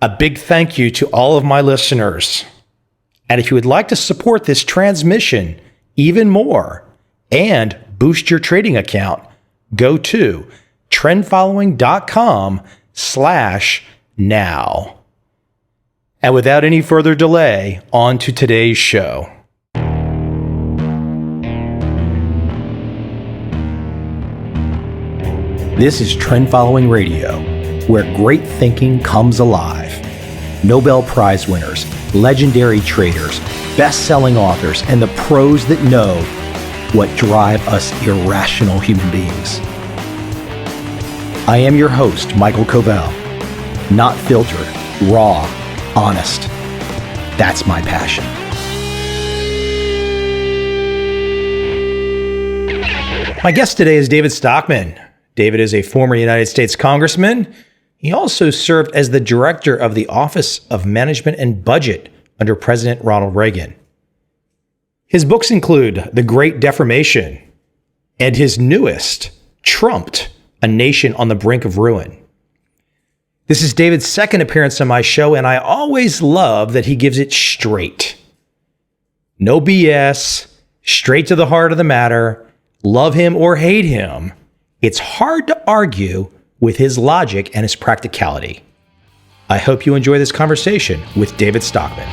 A big thank you to all of my listeners. And if you would like to support this transmission even more and boost your trading account, go to trendfollowing.com/now. And without any further delay, on to today's show. This is Trend Following Radio, where great thinking comes alive. Nobel Prize winners, legendary traders, best-selling authors, and the pros that know what drive us irrational human beings. I am your host, Michael Covel. Not filtered, raw, honest. That's my passion. My guest today is David Stockman. David is a former United States congressman. He also served as the director of the Office of Management and Budget under President Ronald Reagan. His books include The Great Deformation and his newest, Trumped, A Nation on the Brink of Ruin. This is David's second appearance on my show, and I always love that he gives it straight. No BS, straight to the heart of the matter, love him or hate him. It's hard to argue with his logic and his practicality. I hope you enjoy this conversation with David Stockman.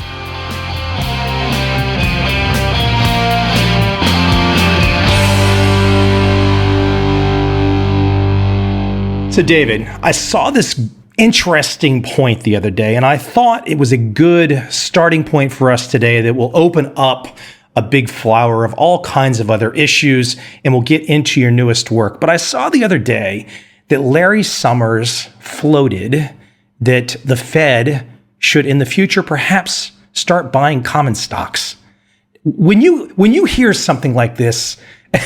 So David, I saw this interesting point the other day, and I thought it was a good starting point for us today that will open up a big flower of all kinds of other issues, and we'll get into your newest work. But I saw the other day that Larry Summers floated that the Fed should in the future perhaps start buying common stocks. When you hear something like this,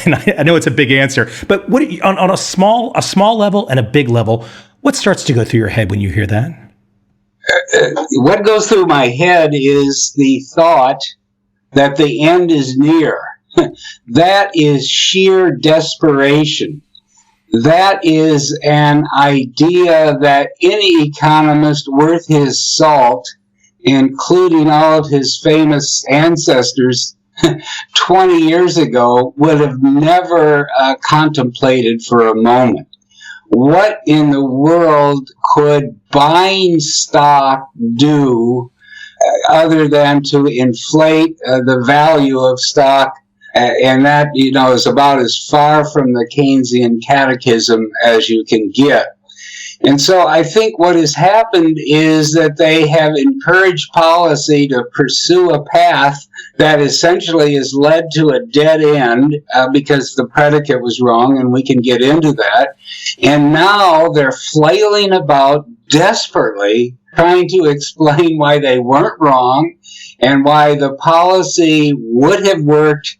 and I know it's a big answer, but what on a small level and a big level, what starts to go through your head when you hear that? What goes through my head is the thought that the end is near. That is sheer desperation. That is an idea that any economist worth his salt, including all of his famous ancestors 20 years ago, would have never contemplated for a moment. What in the world could buying stock do other than to inflate the value of stock? And that, is about as far from the Keynesian catechism as you can get. And so I think what has happened is that they have encouraged policy to pursue a path that essentially has led to a dead end because the predicate was wrong, and we can get into that. And now they're flailing about desperately trying to explain why they weren't wrong and why the policy would have worked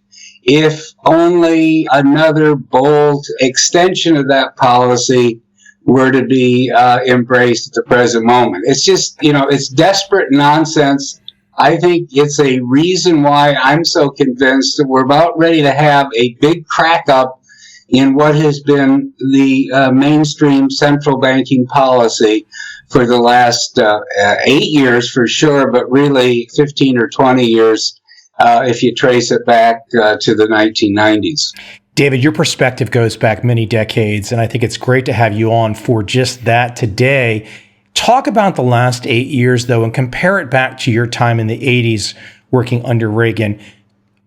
if only another bold extension of that policy were to be embraced at the present moment. It's just, it's desperate nonsense. I think it's a reason why I'm so convinced that we're about ready to have a big crack up in what has been the mainstream central banking policy for the last 8 years for sure, but really 15 or 20 years if you trace it back to the 1990s. David, your perspective goes back many decades, and I think it's great to have you on for just that today. Talk about the last 8 years, though, and compare it back to your time in the 80s working under Reagan.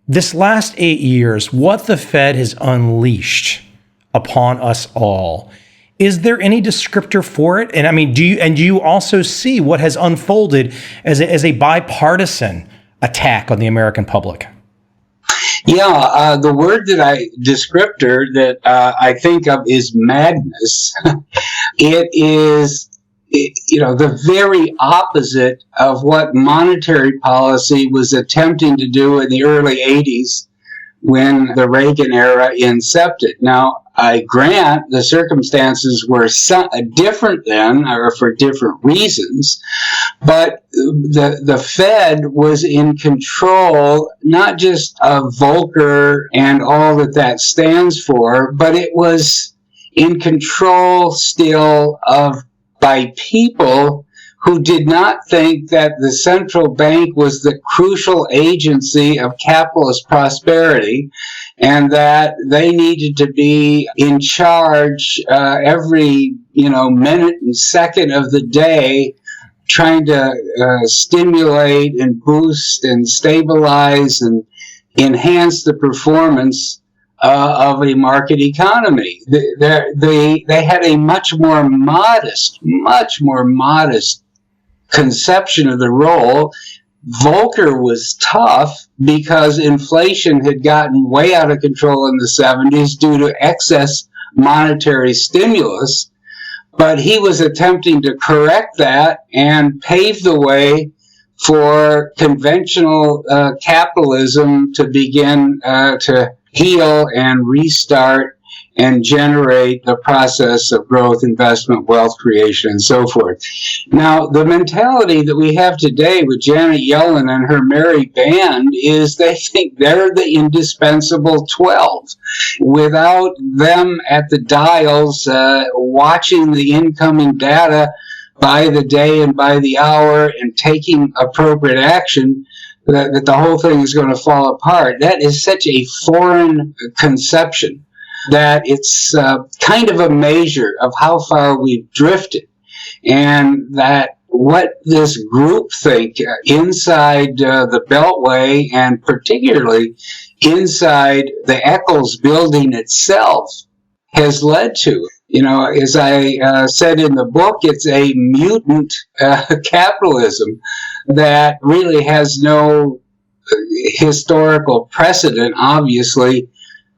This last 8 years, what the Fed has unleashed upon us all, is there any descriptor for it? And I mean, do you also see what has unfolded as a bipartisan attack on the American public? Yeah, the word descriptor that I think of is madness. It is, the very opposite of what monetary policy was attempting to do in the early 80s when the Reagan era incepted. Now, I grant the circumstances were different then, or for different reasons, but the Fed was in control not just of Volcker and all that stands for, but it was in control still by people who did not think that the central bank was the crucial agency of capitalist prosperity, and that they needed to be in charge every minute and second of the day, trying to stimulate and boost and stabilize and enhance the performance of a market economy. They had a much more modest conception of the role. Volcker was tough because inflation had gotten way out of control in the 70s due to excess monetary stimulus, but he was attempting to correct that and pave the way for conventional capitalism to begin to heal and restart and generate the process of growth, investment, wealth creation, and so forth. Now, the mentality that we have today with Janet Yellen and her merry band is they think they're the indispensable 12. Without them at the dials watching the incoming data by the day and by the hour and taking appropriate action, that the whole thing is going to fall apart. That is such a foreign conception that it's kind of a measure of how far we've drifted, and that what this group think inside the Beltway, and particularly inside the Eccles building itself, has led to. As I said in the book, it's a mutant capitalism that really has no historical precedent, obviously,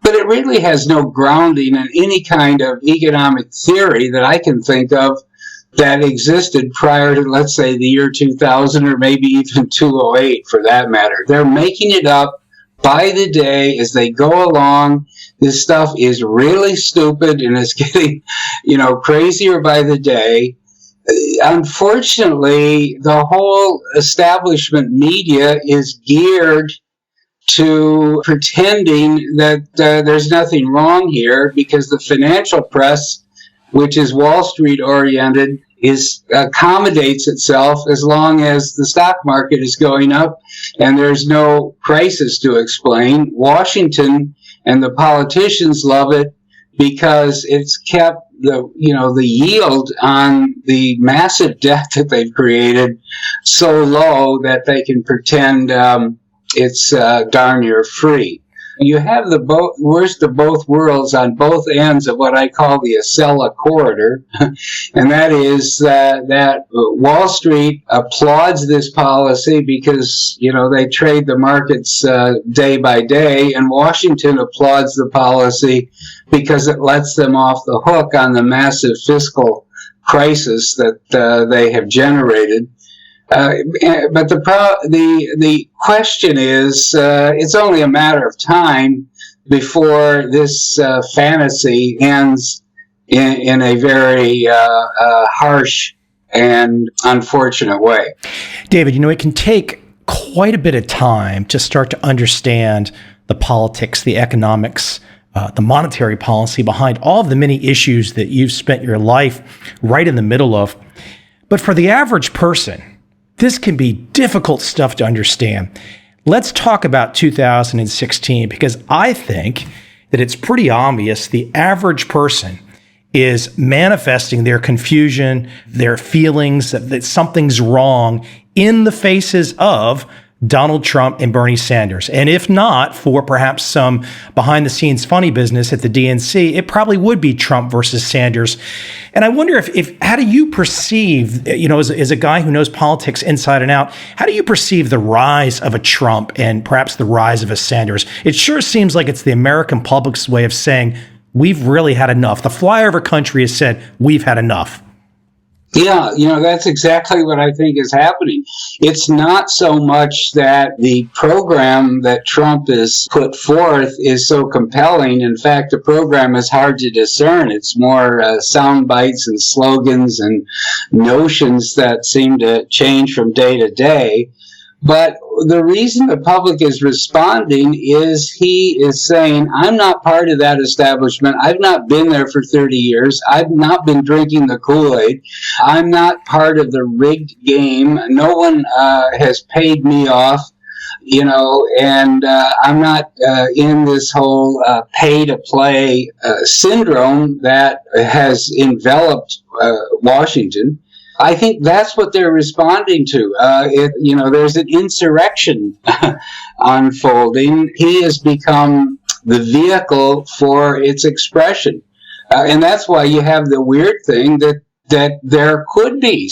but it really has no grounding in any kind of economic theory that I can think of that existed prior to, let's say, the year 2000 or maybe even 208 for that matter. They're making it up by the day as they go along. This stuff is really stupid and it's getting, crazier by the day. Unfortunately, the whole establishment media is geared to pretending that there's nothing wrong here, because the financial press, which is Wall Street oriented, accommodates itself as long as the stock market is going up and there's no crisis to explain. Washington and the politicians love it because it's kept the yield on the massive debt that they've created so low that they can pretend it's darn near free. You have the worst of both worlds on both ends of what I call the Acela corridor, and that is that Wall Street applauds this policy because they trade the markets day by day, and Washington applauds the policy because it lets them off the hook on the massive fiscal crisis that they have generated. But the question is, it's only a matter of time before this fantasy ends in a very harsh and unfortunate way. David, it can take quite a bit of time to start to understand the politics, the economics, the monetary policy behind all of the many issues that you've spent your life right in the middle of. But for the average person, this can be difficult stuff to understand. Let's talk about 2016, because I think that it's pretty obvious the average person is manifesting their confusion, their feelings that something's wrong in the faces of Donald Trump and Bernie Sanders. And if not for perhaps some behind the scenes funny business at the DNC, it probably would be Trump versus Sanders. And I wonder if how do you perceive, as a guy who knows politics inside and out, how do you perceive the rise of a Trump and perhaps the rise of a Sanders? It sure seems like it's the American public's way of saying, we've really had enough. The flyover country has said, we've had enough. Yeah, that's exactly what I think is happening. It's not so much that the program that Trump has put forth is so compelling. In fact, the program is hard to discern. It's more sound bites and slogans and notions that seem to change from day to day. But the reason the public is responding is he is saying, I'm not part of that establishment. I've not been there for 30 years. I've not been drinking the Kool-Aid. I'm not part of the rigged game. No one has paid me off, and I'm not in this whole pay-to-play syndrome that has enveloped Washington. I think that's what they're responding to. There's an insurrection unfolding. He has become the vehicle for its expression. And that's why you have the weird thing that there could be a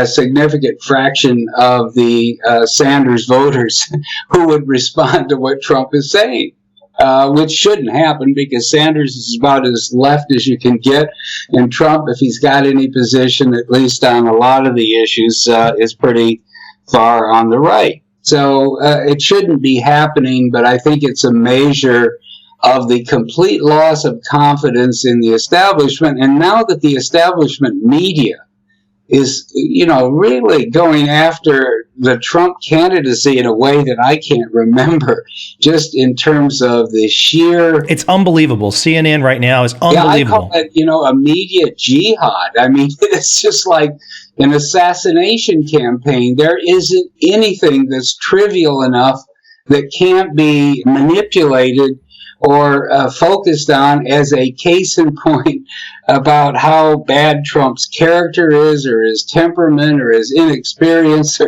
significant fraction of the Sanders voters who would respond to what Trump is saying. Which shouldn't happen because Sanders is about as left as you can get, and Trump, if he's got any position, at least on a lot of the issues, is pretty far on the right. So it shouldn't be happening, but I think it's a measure of the complete loss of confidence in the establishment. And now that the establishment media is, really going after the Trump candidacy in a way that I can't remember, just in terms of the sheer... It's unbelievable. CNN right now is unbelievable. Yeah, I call it, a media jihad. I mean, it's just like an assassination campaign. There isn't anything that's trivial enough that can't be manipulated or focused on as a case in point about how bad Trump's character is, or his temperament, or his inexperience.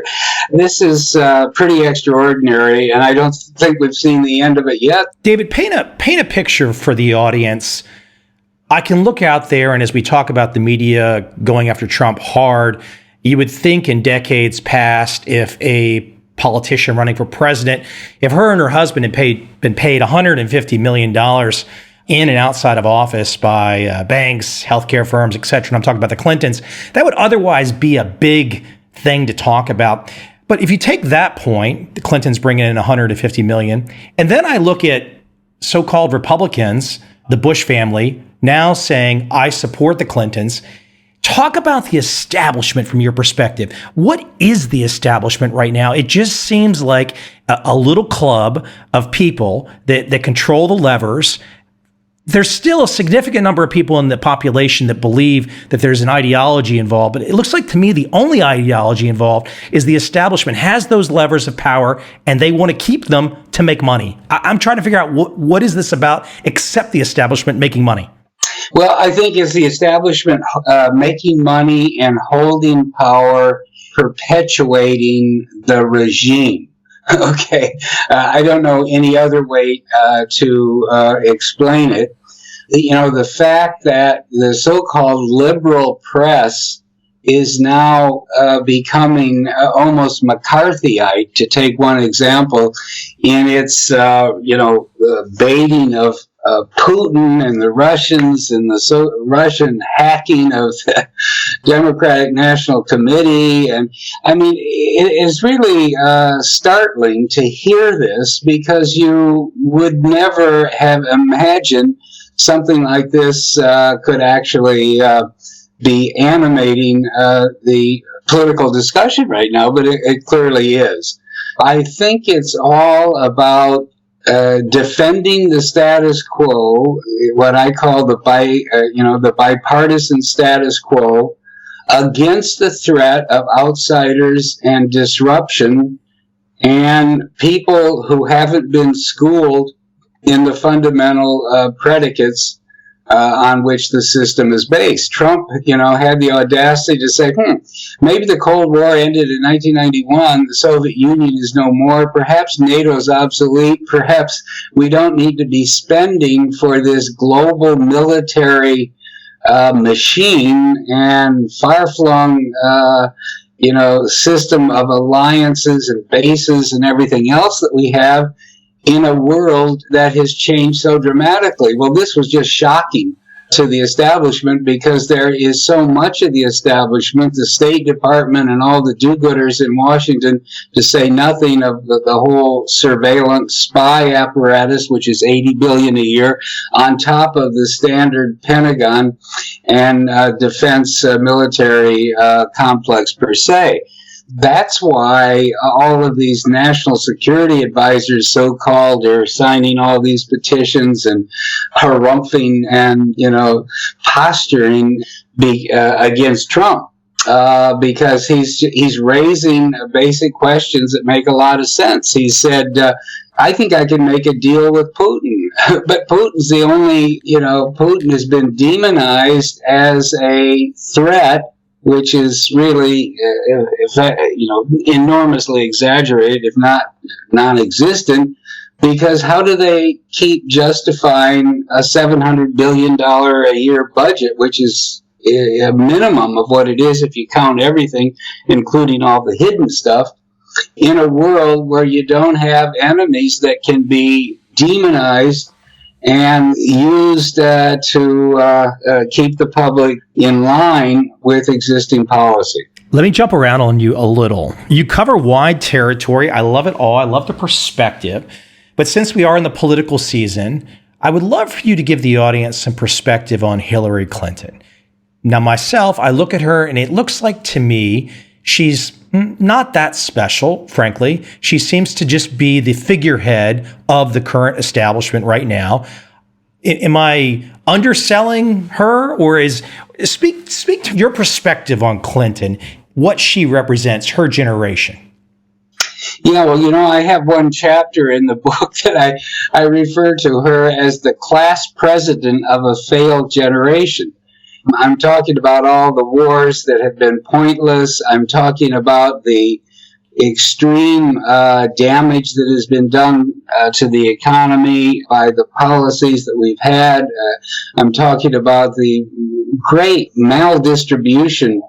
This is pretty extraordinary, and I don't think we've seen the end of it yet. David, paint a picture for the audience. I can look out there, and as we talk about the media going after Trump hard, you would think in decades past, if a politician running for president, if her and her husband had been paid $150 million in and outside of office by banks, healthcare firms, etc., and I'm talking about the Clintons, that would otherwise be a big thing to talk about. But if you take that point, the Clintons bringing in $150 million, and then I look at so-called Republicans, the Bush family, now saying, I support the Clintons. Talk about the establishment from your perspective. What is the establishment right now? It just seems like a little club of people that control the levers. There's still a significant number of people in the population that believe that there's an ideology involved, but it looks like to me the only ideology involved is the establishment has those levers of power and they want to keep them to make money. I'm trying to figure out what is this about except the establishment making money? Well, I think it's the establishment making money and holding power, perpetuating the regime. Okay, I don't know any other way to explain it. The fact that the so-called liberal press is now becoming almost McCarthyite, to take one example, in its baiting of Putin and the Russians and the Russian hacking of the Democratic National Committee. And I mean, it is really startling to hear this, because you would never have imagined something like this could actually be animating the political discussion right now, but it clearly is. I think it's all about defending the status quo, what I call the bipartisan status quo, against the threat of outsiders and disruption and people who haven't been schooled in the fundamental predicates on which the system is based. Trump, had the audacity to say, maybe the Cold War ended in 1991, the Soviet Union is no more, perhaps NATO's obsolete, perhaps we don't need to be spending for this global military machine and far-flung system of alliances and bases and everything else that we have in a world that has changed so dramatically. Well, this was just shocking to the establishment, because there is so much of the establishment, the State Department and all the do-gooders in Washington, to say nothing of the whole surveillance spy apparatus, which is $80 billion a year, on top of the standard Pentagon and defense military complex per se. that's why all of these national security advisors, so-called, are signing all these petitions and harumphing and, posturing against Trump. Because he's raising basic questions that make a lot of sense. He said, I think I can make a deal with Putin. But Putin's the only, Putin has been demonized as a threat, which is really, enormously exaggerated, if not non-existent, because how do they keep justifying a $700 billion a year budget, which is a minimum of what it is if you count everything, including all the hidden stuff, in a world where you don't have enemies that can be demonized and used to keep the public in line with existing policy. Let me jump around on you a little. You cover wide territory. I love it all. I love the perspective. But since we are in the political season, I would love for you to give the audience some perspective on Hillary Clinton. Now, myself, I look at her and it looks like to me she's not that special, frankly. She seems to just be the figurehead of the current establishment right now. Am I underselling her, or speak to your perspective on Clinton, what she represents, her generation? Yeah, well, I have one chapter in the book that I refer to her as the class president of a failed generation. I'm talking about all the wars that have been pointless. I'm talking about the extreme damage that has been done to the economy by the policies that we've had. I'm talking about the great maldistribution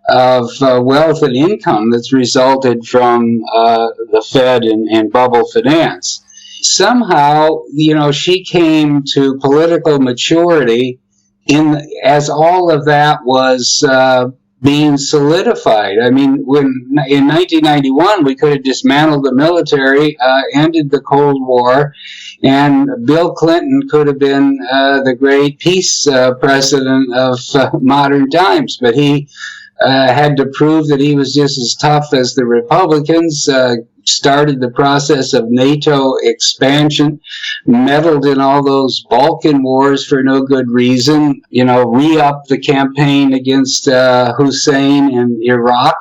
of wealth and income that's resulted from the Fed and bubble finance. Somehow, she came to political maturity as all of that was being solidified. I mean, when in 1991 we could have dismantled the military, ended the Cold War, and Bill Clinton could have been the great peace president of modern times, but he had to prove that he was just as tough as the Republicans, started the process of NATO expansion, meddled in all those Balkan wars for no good reason, re-upped the campaign against Hussein in Iraq,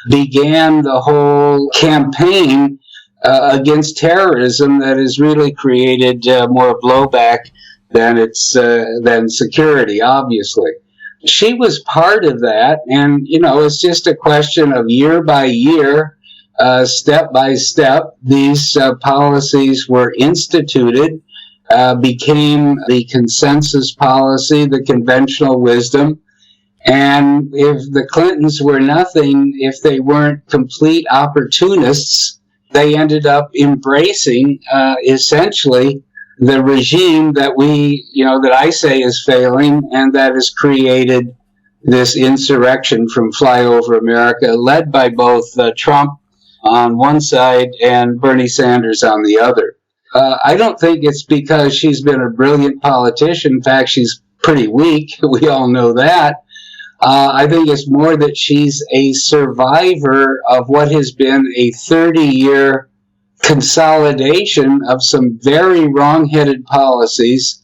began the whole campaign against terrorism that has really created more blowback than security, obviously. She was part of that, and, it's just a question of year by year, step by step, these policies were instituted, became the consensus policy, the conventional wisdom. And if the Clintons were nothing, if they weren't complete opportunists, they ended up embracing essentially the regime that that I say is failing, and that has created this insurrection from flyover America, led by both Trump on one side and Bernie Sanders on the other. I don't think it's because she's been a brilliant politician. In fact, she's pretty weak. We all know that. I think it's more that she's a survivor of what has been a 30-year consolidation of some very wrong-headed policies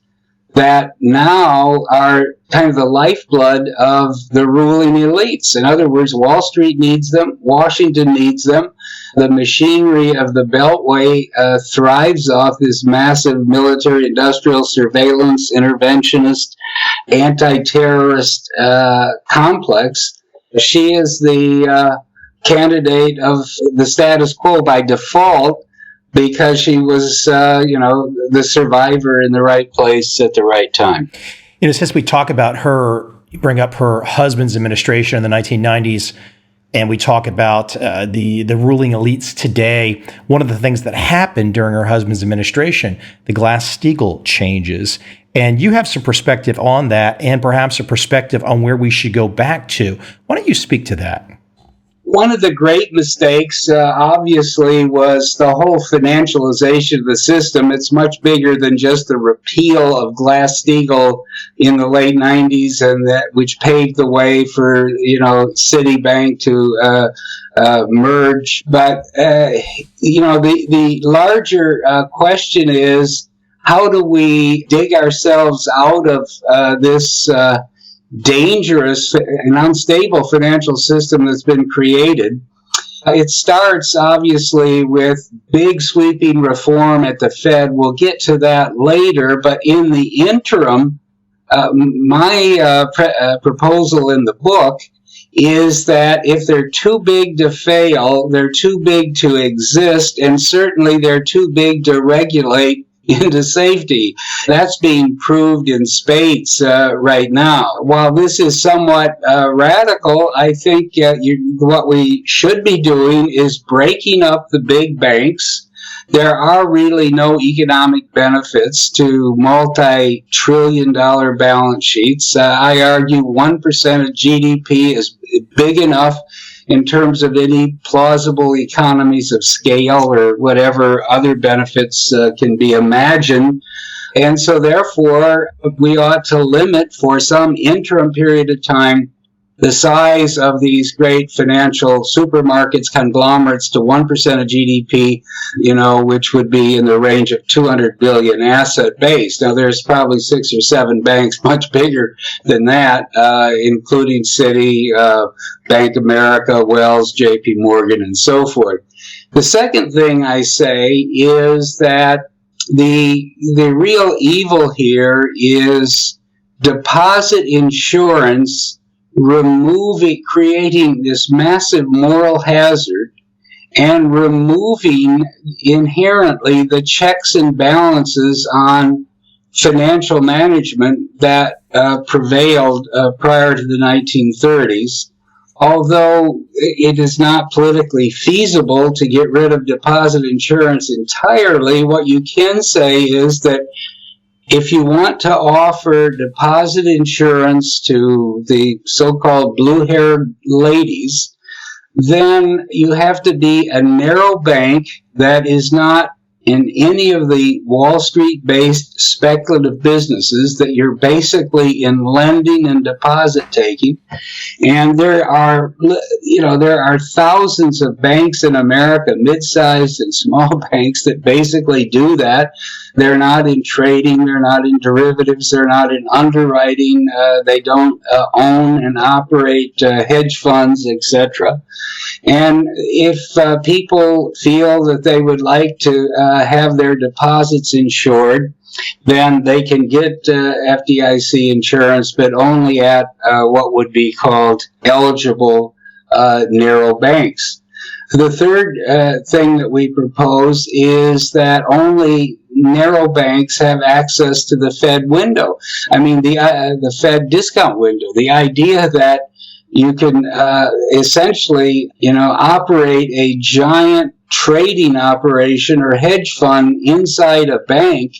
that now are kind of the lifeblood of the ruling elites. In other words, Wall Street needs them, Washington needs them. The machinery of the Beltway thrives off this massive military-industrial surveillance, interventionist, anti-terrorist complex. She is the candidate of the status quo by default, because she was, the survivor in the right place at the right time. Since we talk about her, you bring up her husband's administration in the 1990s, and we talk about the ruling elites today, one of the things that happened during her husband's administration, the Glass-Steagall changes. And you have some perspective on that, and perhaps a perspective on where we should go back to. Why don't you speak to that? One of the great mistakes, obviously, was the whole financialization of the system. It's much bigger than just the repeal of Glass-Steagall in the late 90s, and that which paved the way for Citibank to merge. But the larger question is, how do we dig ourselves out of this dangerous and unstable financial system that's been created? It starts, obviously, with big sweeping reform at the Fed. We'll get to that later, but in the interim, my proposal in the book is that if they're too big to fail, they're too big to exist, and certainly they're too big to regulate into safety. That's being proved in spades right now. While this is somewhat radical, I think what we should be doing is breaking up the big banks. There are really no economic benefits to multi-trillion-dollar balance sheets. I argue 1% of GDP is big enough in terms of any plausible economies of scale or whatever other benefits can be imagined. And so therefore, we ought to limit for some interim period of time the size of these great financial supermarkets, conglomerates, to 1% of GDP, which would be in the range of 200 billion asset base. Now, there's probably 6 or 7 banks much bigger than that, including Citi, Bank of America, Wells, JP Morgan, and so forth. The second thing I say is that the real evil here is deposit insurance creating this massive moral hazard and removing inherently the checks and balances on financial management that prevailed prior to the 1930s. Although it is not politically feasible to get rid of deposit insurance entirely, what you can say is that if you want to offer deposit insurance to the so-called blue-haired ladies, then you have to be a narrow bank that is not in any of the Wall Street-based speculative businesses, that you're basically in lending and deposit taking. And there are thousands of banks in America, mid-sized and small banks, that basically do that. They're not in trading, they're not in derivatives, they're not in underwriting, they don't own and operate hedge funds, etc. And if people feel that they would like to have their deposits insured, then they can get FDIC insurance, but only at what would be called eligible narrow banks. The third thing that we propose is that only narrow banks have access to the Fed window. I mean, the Fed discount window. The idea that you can essentially, operate a giant trading operation or hedge fund inside a bank,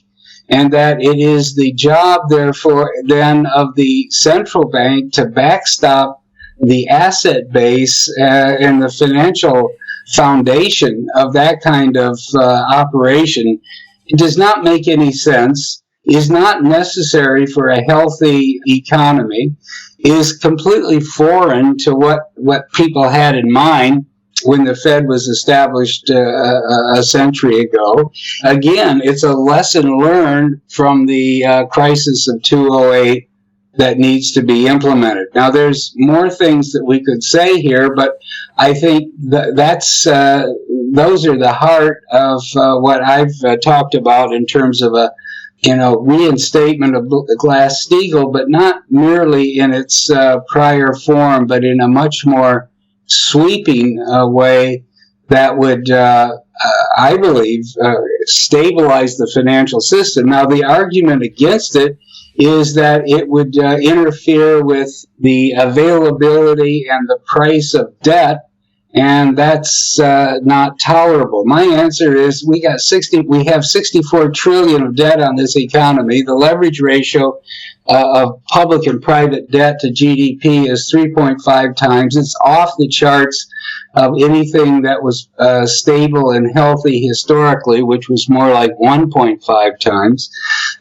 and that it is the job, therefore, then of the central bank to backstop the asset base and the financial foundation of that kind of operation. It does not make any sense, is not necessary for a healthy economy, is completely foreign to what people had in mind when the Fed was established a century ago. Again, it's a lesson learned from the crisis of 2008 that needs to be implemented. Now, there's more things that we could say here, but I think those are the heart of what I've talked about in terms of a reinstatement of Glass-Steagall, but not merely in its prior form, but in a much more sweeping way that would, I believe, stabilize the financial system. Now, the argument against it is that it would interfere with the availability and the price of debt, and that's not tolerable. My answer is we have 64 trillion of debt on this economy. The leverage ratio of public and private debt to GDP is 3.5 times. It's off the charts of anything that was stable and healthy historically, which was more like 1.5 times.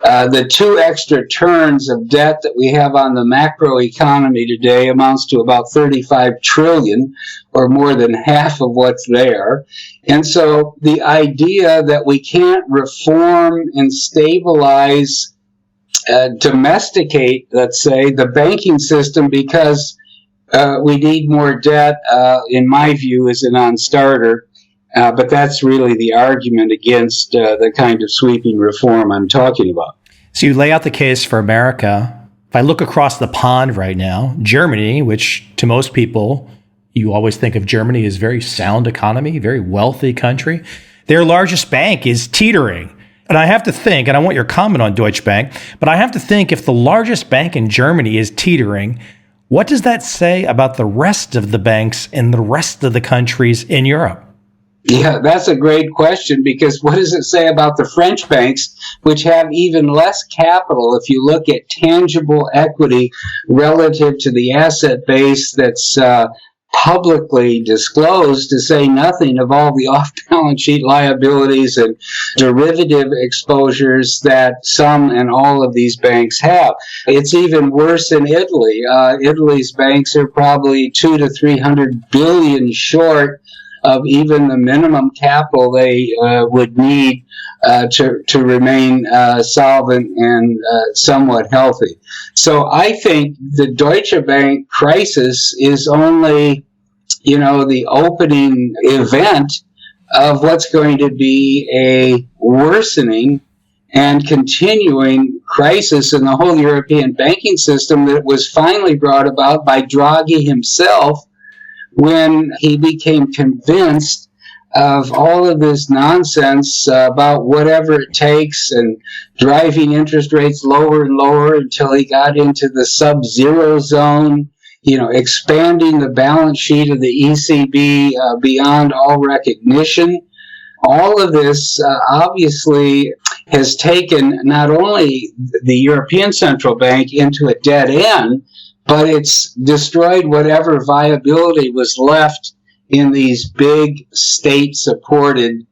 The 2 extra turns of debt that we have on the macro economy today amounts to about 35 trillion, or more than half of what's there. And so the idea that we can't reform and stabilize, domesticate, let's say, the banking system because we need more debt, in my view, is a non-starter. But that's really the argument against the kind of sweeping reform I'm talking about. So you lay out the case for America. If I look across the pond right now, Germany, which to most people, you always think of Germany as very sound economy, very wealthy country, their largest bank is teetering. And I have to think, and I want your comment on Deutsche Bank, but I have to think if the largest bank in Germany is teetering, what does that say about the rest of the banks in the rest of the countries in Europe? Yeah, that's a great question, because what does it say about the French banks, which have even less capital if you look at tangible equity relative to the asset base that's publicly disclosed, to say nothing of all the off-balance sheet liabilities and derivative exposures that some and all of these banks have. It's even worse in Italy. Italy's banks are probably 200 to 300 billion short of even the minimum capital they would need to remain solvent and somewhat healthy. So I think the Deutsche Bank crisis is only, the opening event of what's going to be a worsening and continuing crisis in the whole European banking system that was finally brought about by Draghi himself when he became convinced of all of this nonsense about whatever it takes and driving interest rates lower and lower until he got into the sub-zero zone, expanding the balance sheet of the ECB beyond all recognition. All of this obviously has taken not only the European Central Bank into a dead end, but it's destroyed whatever viability was left in these big state-supported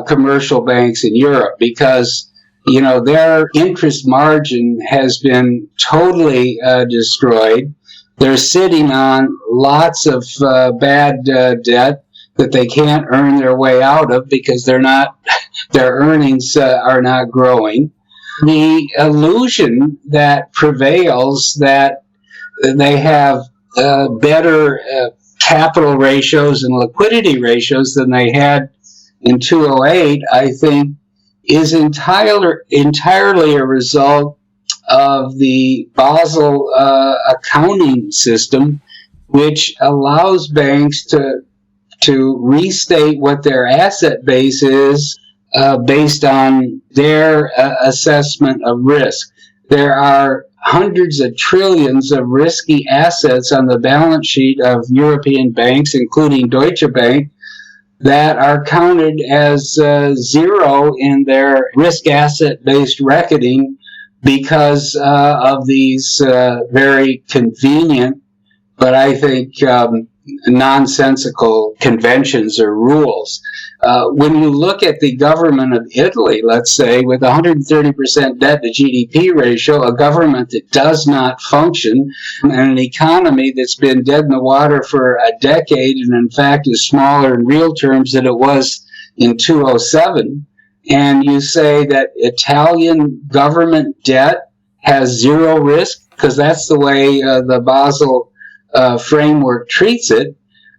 commercial banks in Europe, because, their interest margin has been totally destroyed. They're sitting on lots of bad debt that they can't earn their way out of because their earnings are not growing. The illusion that prevails that they have better capital ratios and liquidity ratios than they had in 2008, I think, is entirely a result of the Basel accounting system, which allows banks to restate what their asset base is based on their assessment of risk. There are hundreds of trillions of risky assets on the balance sheet of European banks, including Deutsche Bank, that are counted as zero in their risk asset-based reckoning because of these very convenient, but I think nonsensical conventions or rules. When you look at the government of Italy, let's say, with 130% debt to GDP ratio, a government that does not function, and an economy that's been dead in the water for a decade, and in fact is smaller in real terms than it was in 2007, and you say that Italian government debt has zero risk, because that's the way the Basel framework treats it,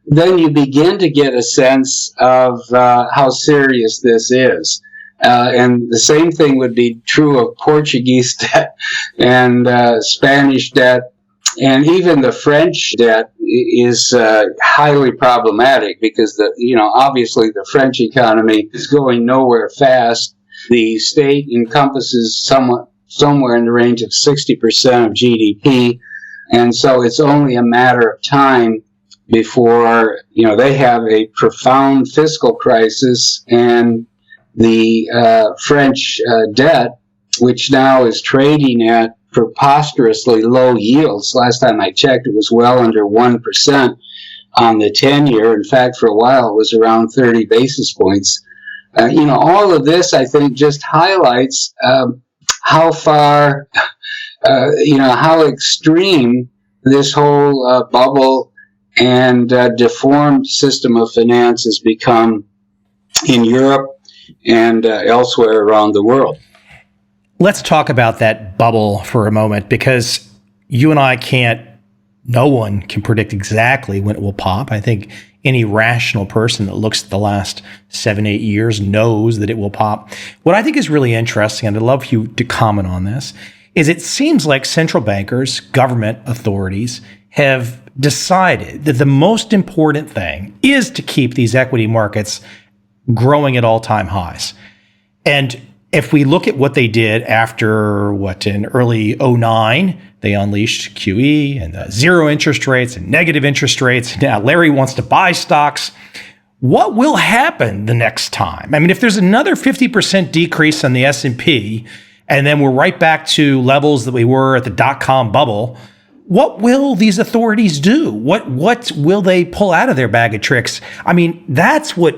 then you begin to get a sense of how serious this is. And the same thing would be true of Portuguese debt and Spanish debt, and even the French debt is highly problematic because obviously the French economy is going nowhere fast. The state encompasses somewhere in the range of 60% of GDP, and so it's only a matter of time before they have a profound fiscal crisis, and the French debt, which now is trading at preposterously low yields. Last time I checked, it was well under 1% on the 10-year. In fact, for a while, it was around 30 basis points. All of this, I think, just highlights how far, how extreme this whole bubble and deformed system of finance has become in Europe and elsewhere around the world. Let's talk about that bubble for a moment, because you and I no one can predict exactly when it will pop. I think any rational person that looks at the last 7-8 years knows that it will pop. What I think is really interesting, and I'd love you to comment on this, is it seems like central bankers, government authorities have decided that the most important thing is to keep these equity markets growing at all-time highs. And if we look at what they did after, in early 2009, they unleashed QE and zero interest rates and negative interest rates. Now Larry wants to buy stocks. What will happen the next time? I mean, if there's another 50% decrease on the S&P, and then we're right back to levels that we were at the dot-com bubble, what will these authorities do? What will they pull out of their bag of tricks? I mean, that's what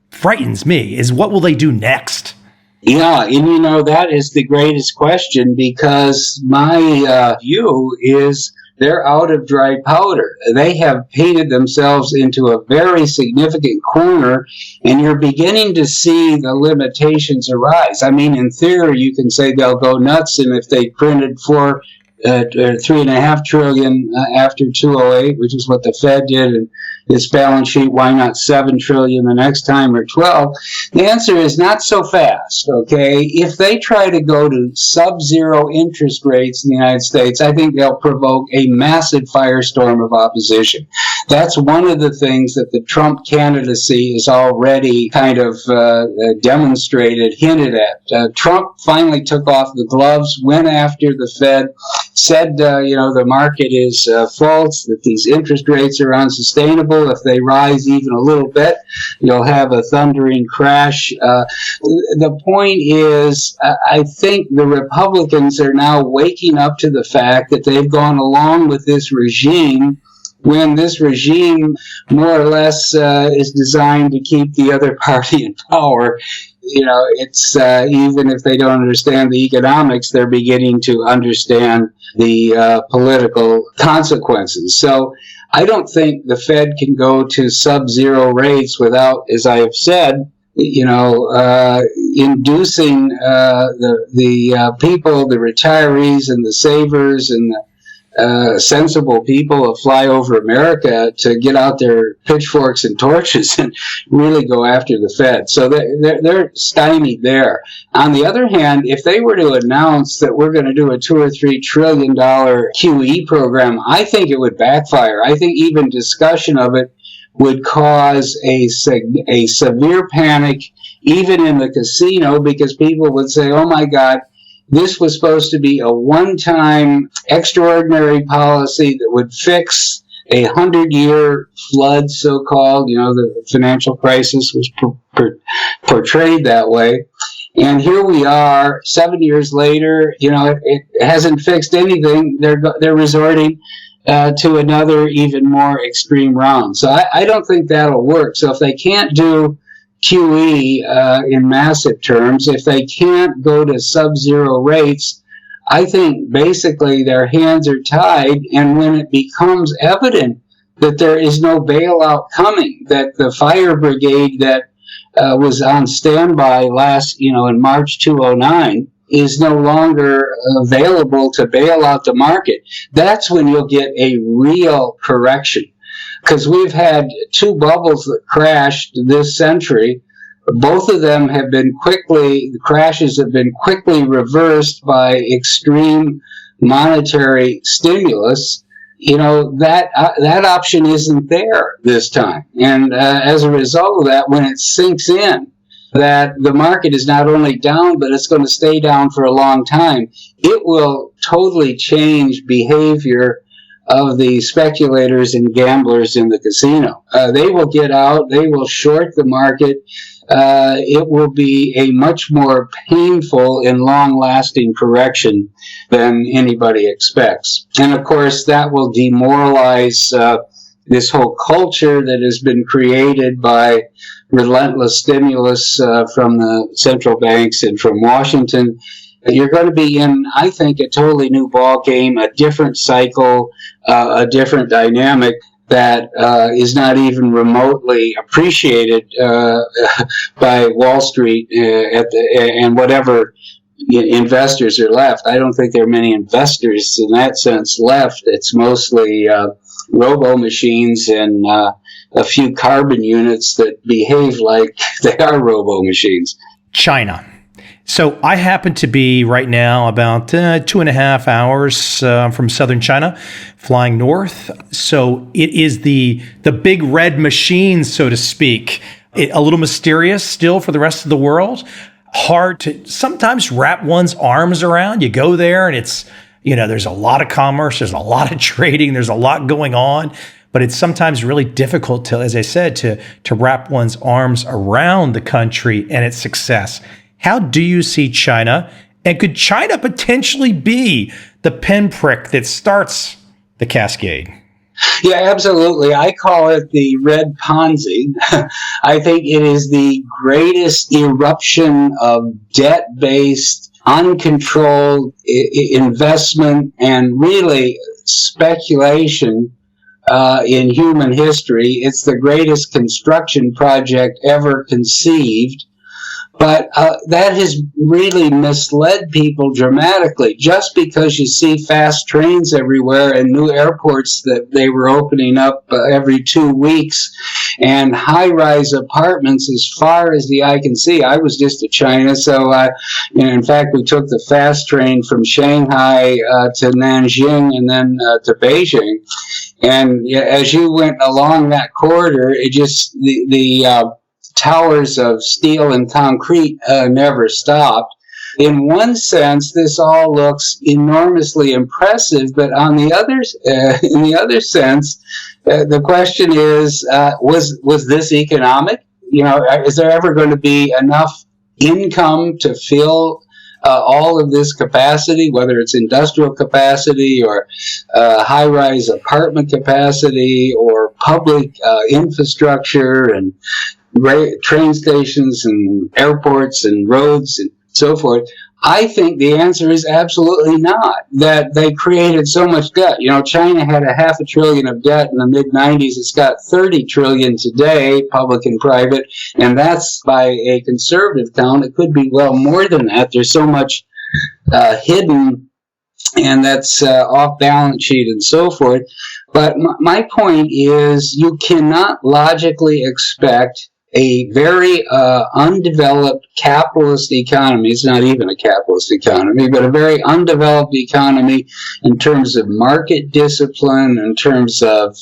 frightens me, is what will they do next? Yeah, and that is the greatest question, because my view is they're out of dry powder. They have painted themselves into a very significant corner, and you're beginning to see the limitations arise. I mean, in theory, you can say they'll go nuts, and if they printed $3.5 trillion after 2008, which is what the Fed did, and its balance sheet, why not $7 trillion the next time, or 12? The answer is not so fast, okay? If they try to go to sub-zero interest rates in the United States, I think they'll provoke a massive firestorm of opposition. That's one of the things that the Trump candidacy is already kind of demonstrated, hinted at. Trump finally took off the gloves, went after the Fed, said, the market is false, that these interest rates are unsustainable. If they rise even a little bit, you'll have a thundering crash. The point is, I think the Republicans are now waking up to the fact that they've gone along with this regime, when this regime more or less is designed to keep the other party in power. It's even if they don't understand the economics, they're beginning to understand the political consequences. So I don't think the Fed can go to sub-zero rates without, as I have said, inducing the people, the retirees and the savers and the sensible people of flyover America to get out their pitchforks and torches and really go after the Fed. So they're stymied there. On the other hand, if they were to announce that we're going to do a $2 or $3 trillion QE program, I think it would backfire. I think even discussion of it would cause a severe panic, even in the casino, because people would say, oh my God, this was supposed to be a one-time extraordinary policy that would fix a 100-year flood, so-called. The financial crisis was portrayed that way. And here we are, 7 years later, it hasn't fixed anything. They're resorting to another even more extreme round. So I don't think that'll work. So if they can't do QE in massive terms, if they can't go to sub-zero rates, I think basically their hands are tied. And when it becomes evident that there is no bailout coming, that the fire brigade that was on standby in March 2009 is no longer available to bail out the market, that's when you'll get a real correction. Because we've had two bubbles that crashed this century. Both of them the crashes have been quickly reversed by extreme monetary stimulus. That option isn't there this time. And as a result of that, when it sinks in that the market is not only down, but it's going to stay down for a long time, it will totally change behavior of the speculators and gamblers in the casino. They will get out, they will short the market, it will be a much more painful and long-lasting correction than anybody expects. And of course, that will demoralize this whole culture that has been created by relentless stimulus from the central banks and from Washington. You're going to be in, I think, a totally new ball game, a different cycle, a different dynamic that is not even remotely appreciated by Wall Street and whatever investors are left. I don't think there are many investors in that sense left. It's mostly robo machines and a few carbon units that behave like they are robo machines. China. So I happen to be right now about 2.5 hours from southern China, flying north. So it is the big red machine, so to speak. A little mysterious still for the rest of the world. Hard to sometimes wrap one's arms around. You go there and it's, there's a lot of commerce, there's a lot of trading, there's a lot going on. But it's sometimes really difficult to, as I said, to wrap one's arms around the country and its success. How do you see China? And could China potentially be the pinprick that starts the cascade? Yeah, absolutely. I call it the red Ponzi. I think it is the greatest eruption of debt-based, uncontrolled investment and really speculation in human history. It's the greatest construction project ever conceived. But that has really misled people dramatically. Just because you see fast trains everywhere and new airports that they were opening up every 2 weeks and high-rise apartments as far as the eye can see. I was just to China, so in fact, we took the fast train from Shanghai to Nanjing and then to Beijing. And as you went along that corridor, it just the towers of steel and concrete never stopped. In one sense, this all looks enormously impressive, but on the in the other sense, the question is, was this economic? Is there ever going to be enough income to fill all of this capacity, whether it's industrial capacity or high-rise apartment capacity or public infrastructure and train stations and airports and roads and so forth? I think the answer is absolutely not, that they created so much debt. China had $500 billion of debt in the mid-90s. It's got $30 trillion today, public and private, and that's by a conservative count. It could be well more than that. There's so much hidden, and that's off balance sheet and so forth. But my point is, you cannot logically expect a very undeveloped capitalist economy. It's not even a capitalist economy, but a very undeveloped economy in terms of market discipline, in terms of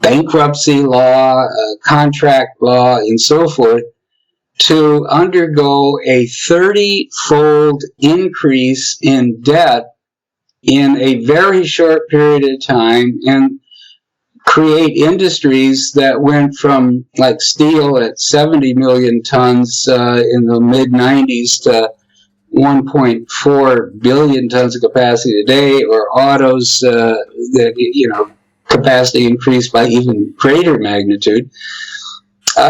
bankruptcy law, contract law, and so forth, to undergo a 30-fold increase in debt in a very short period of time and create industries that went from like steel at 70 million tons in the mid-90s to 1.4 billion tons of capacity today, or autos that, capacity increased by even greater magnitude.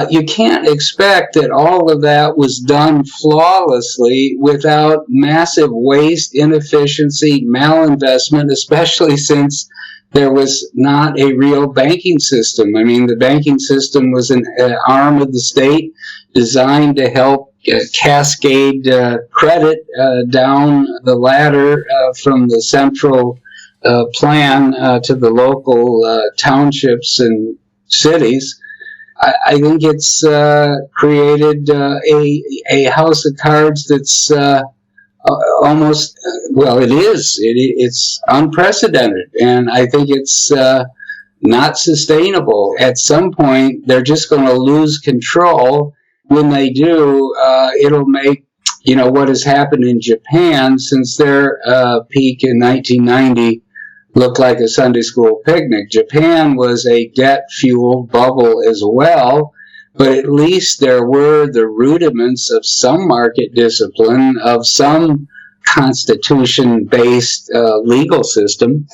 You can't expect that all of that was done flawlessly without massive waste, inefficiency, malinvestment, especially since there was not a real banking system. I mean, the banking system was an arm of the state designed to help cascade credit down the ladder from the central plan to the local townships and cities. I think it's created a house of cards that's almost, it is. It's unprecedented, and I think it's not sustainable. At some point, they're just going to lose control. When they do, it'll make, what has happened in Japan since their peak in 1990 look like a Sunday school picnic. Japan was a debt-fueled bubble as well, but at least there were the rudiments of some market discipline, of some constitution-based legal system.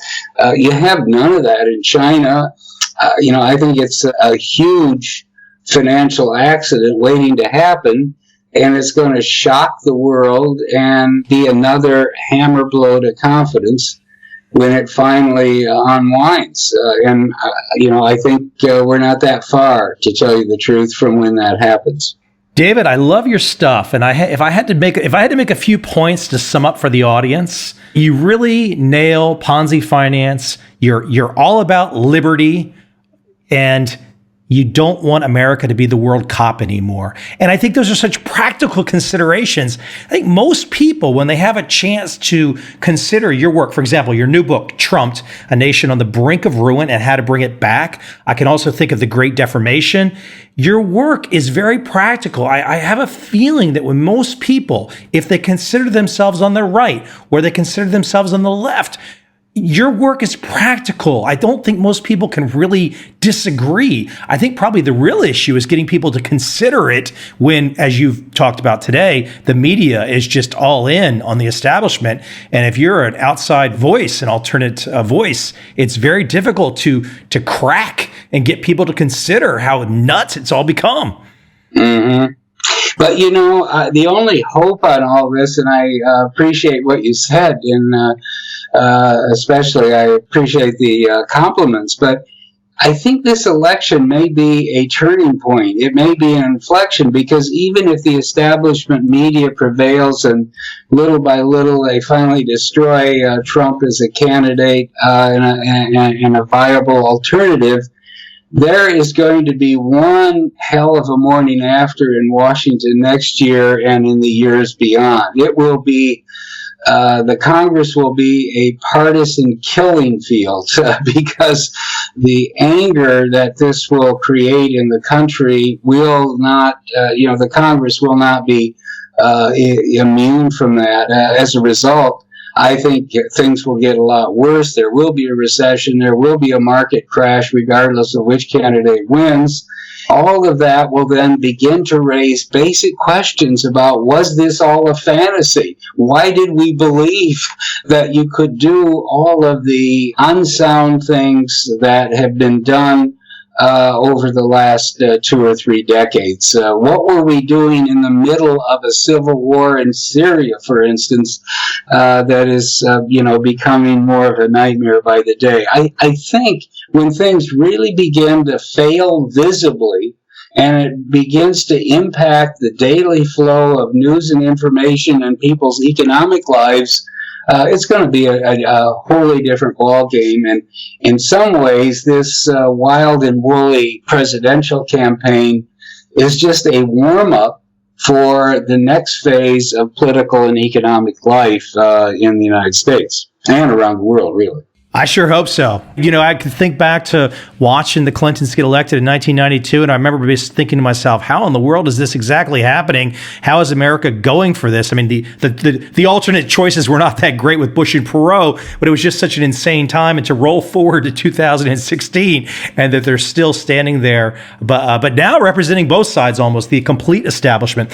You have none of that in China. I think it's a huge financial accident waiting to happen, and it's going to shock the world and be another hammer blow to confidence when it finally unwinds. I think we're not that far, to tell you the truth, from when that happens. David, I love your stuff, and if I had to make a few points to sum up for the audience, you really nail Ponzi finance. You're all about liberty, and you don't want America to be the world cop anymore. And I think those are such practical considerations. I think most people, when they have a chance to consider your work, for example, your new book, Trumped, A Nation on the Brink of Ruin and How to Bring It Back. I can also think of The Great Deformation. Your work is very practical. I have a feeling that when most people, if they consider themselves on the right or they consider themselves on the left, your work is practical. I don't think most people can really disagree. I think probably the real issue is getting people to consider it when, as you've talked about today, the media is just all in on the establishment. And if you're an outside voice, an alternate voice, it's very difficult to crack and get people to consider how nuts it's all become. Mm-hmm. But, the only hope on all this, and I appreciate what you said, and especially I appreciate the compliments, but I think this election may be a turning point. It may be an inflection, because even if the establishment media prevails and little by little they finally destroy Trump as a candidate and a viable alternative, there is going to be one hell of a morning after in Washington next year and in the years beyond. It will be, the Congress will be a partisan killing field because the anger that this will create in the country will not, the Congress will not be immune from that. As a result, I think things will get a lot worse. There will be a recession. There will be a market crash, regardless of which candidate wins. All of that will then begin to raise basic questions about, was this all a fantasy? Why did we believe that you could do all of the unsound things that have been done over the last 2 or 3 decades? What were we doing in the middle of a civil war in Syria, for instance, that is, becoming more of a nightmare by the day? I think when things really begin to fail visibly, and it begins to impact the daily flow of news and information and people's economic lives, it's going to be a wholly different ball game. And in some ways, this wild and woolly presidential campaign is just a warm-up for the next phase of political and economic life in the United States and around the world, really. I sure hope so. I can think back to watching the Clintons get elected in 1992, and I remember just thinking to myself, how in the world is this exactly happening? How is America going for this? I mean, the alternate choices were not that great with Bush and Perot, but it was just such an insane time. And to roll forward to 2016, and that they're still standing there, but now representing both sides, almost the complete establishment.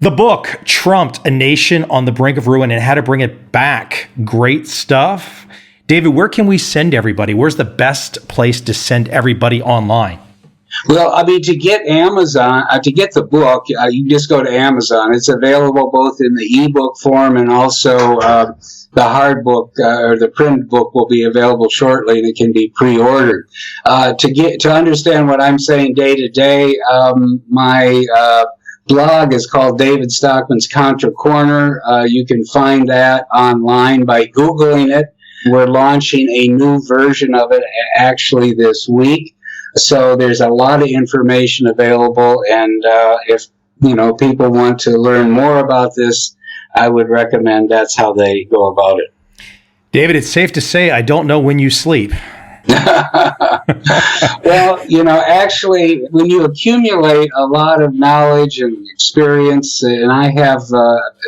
The book, Trumped, A Nation on the Brink of Ruin and How to Bring It Back. Great stuff. David, where can we send everybody? Where's the best place to send everybody online? Well, I mean, to get the book, you just go to Amazon. It's available both in the ebook form, and also the hard book or the print book will be available shortly, and it can be pre-ordered. To understand what I'm saying day to day, my blog is called David Stockman's Contra Corner. You can find that online by Googling it. We're launching a new version of it actually this week. So there's a lot of information available. And if people want to learn more about this, I would recommend that's how they go about it. David, it's safe to say I don't know when you sleep. Well, actually, when you accumulate a lot of knowledge and experience, and I have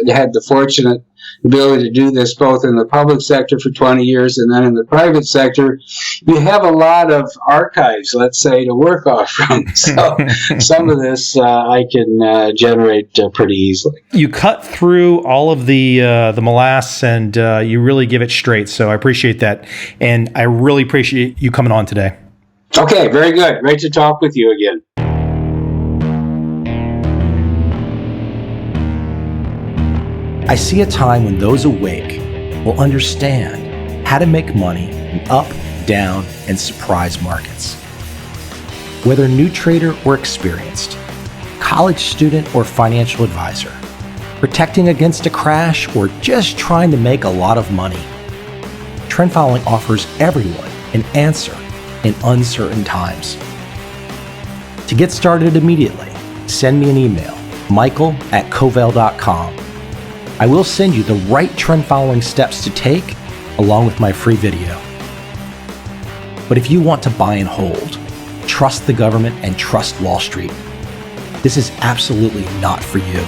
had the fortunate ability to do this both in the public sector for 20 years and then in the private sector, you have a lot of archives, let's say, to work off from. So some of this I can generate pretty easily. You cut through all of the molasses and you really give it straight. So I appreciate that. And I really appreciate you coming on today. Okay, very good. Great to talk with you again. I see a time when those awake will understand how to make money in up, down, and surprise markets. Whether new trader or experienced, college student or financial advisor, protecting against a crash or just trying to make a lot of money, trend following offers everyone an answer in uncertain times. To get started immediately, send me an email, michael@covel.com. I will send you the right trend following steps to take along with my free video. But if you want to buy and hold, trust the government and trust Wall Street, this is absolutely not for you.